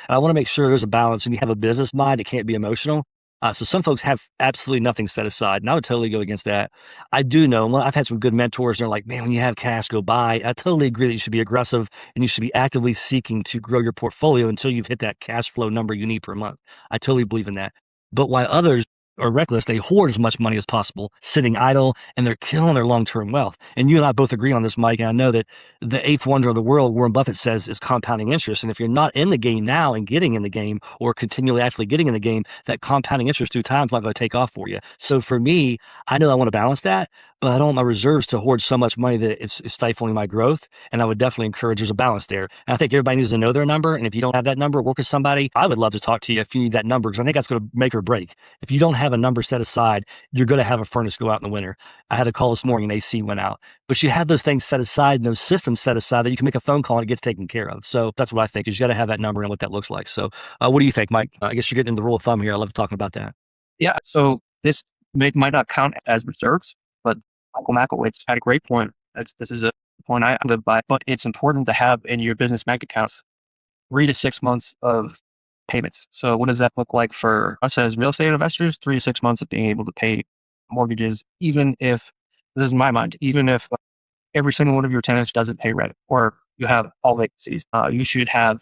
And I want to make sure there's a balance and you have a business mind. It can't be emotional. So some folks have absolutely nothing set aside, and I would totally go against that. I do know, well, I've had some good mentors, and they're like, man, when you have cash, go buy. I totally agree that you should be aggressive and you should be actively seeking to grow your portfolio until you've hit that cash flow number you need per month. I totally believe in that. But while others are reckless, they hoard as much money as possible, sitting idle, and they're killing their long-term wealth. And you and I both agree on this, Mike. And I know that the eighth wonder of the world, Warren Buffett says, is compounding interest. And if you're not in the game now and getting in the game or continually actually getting in the game, that compounding interest through time is not going to take off for you. So for me, I know I want to balance that, but I don't want my reserves to hoard so much money that it's stifling my growth. And I would definitely encourage there's a balance there. And I think everybody needs to know their number. And if you don't have that number, work with somebody. I would love to talk to you if you need that number, because I think that's going to make or break. If you don't have a number set aside, you're going to have a furnace go out in the winter. I had a call this morning and AC went out, but you have those things set aside and those systems set aside that you can make a phone call and it gets taken care of. So that's what I think is you got to have that number and what that looks like. So what do you think, Mike? I guess you're getting into the rule of thumb here. I love talking about that. Yeah. So this might not count as reserves, but Michael Makowitz had a great point. This is a point I live by, but it's important to have in your business bank accounts 3 to 6 months of payments. So what does that look like for us as real estate investors? 3 to 6 months of being able to pay mortgages, even if, this is my mind, even if every single one of your tenants doesn't pay rent or you have all vacancies, you should have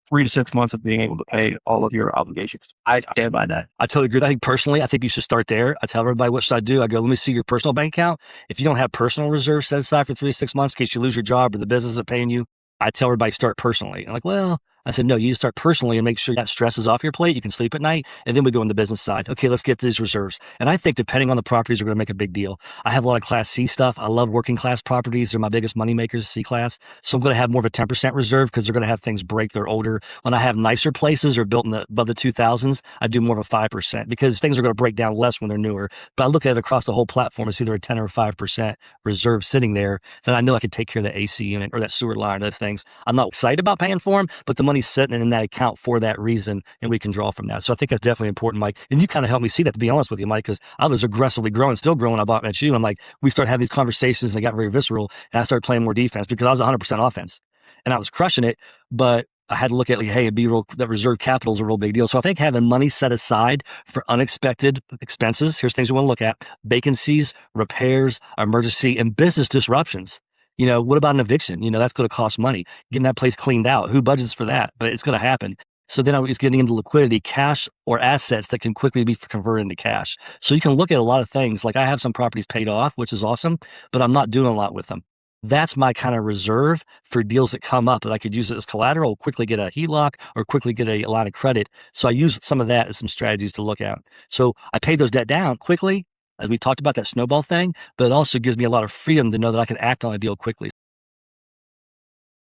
3 to 6 months of being able to pay all of your obligations. I stand by that. I totally agree. I think personally, I think you should start there. I tell everybody, what should I do? I go, let me see your personal bank account. If you don't have personal reserves set aside for 3 to 6 months in case you lose your job or the business isn't paying you, I tell everybody start personally. I'm like, well, I said, no, you just start personally and make sure that stress is off your plate. You can sleep at night. And then we go on the business side. Okay, let's get these reserves. And I think depending on the properties, we're going to make a big deal. I have a lot of class C stuff. I love working class properties. They're my biggest money makers, C class. So I'm going to have more of a 10% reserve because they're going to have things break. They're older. When I have nicer places or built above the 2000s, I do more of a 5% because things are going to break down less when they're newer. But I look at it across the whole platform. It's either a 10 or 5% reserve sitting there. Then I know I can take care of the AC unit or that sewer line or those things. I'm not excited about paying for them, but the money's sitting in that account for that reason, and we can draw from that. So I think that's definitely important, Mike. And you kind of helped me see that, to be honest with you, Mike, because I was aggressively growing, still growing. I bought at you. I'm like, we started having these conversations and they got very visceral, and I started playing more defense because I was 100% offense and I was crushing it, but I had to look at like, hey, that reserve capital is a real big deal. So I think having money set aside for unexpected expenses, here's things we want to look at: vacancies, repairs, emergency, and business disruptions. What about an eviction? That's going to cost money. Getting that place cleaned out. Who budgets for that? But it's going to happen. So then I was getting into liquidity, cash or assets that can quickly be converted into cash. So you can look at a lot of things. Like I have some properties paid off, which is awesome, but I'm not doing a lot with them. That's my kind of reserve for deals that come up that I could use it as collateral, quickly get a HELOC or quickly get a line of credit. So I use some of that as some strategies to look at. So I paid those debt down quickly, as we talked about that snowball thing, but it also gives me a lot of freedom to know that I can act on a deal quickly.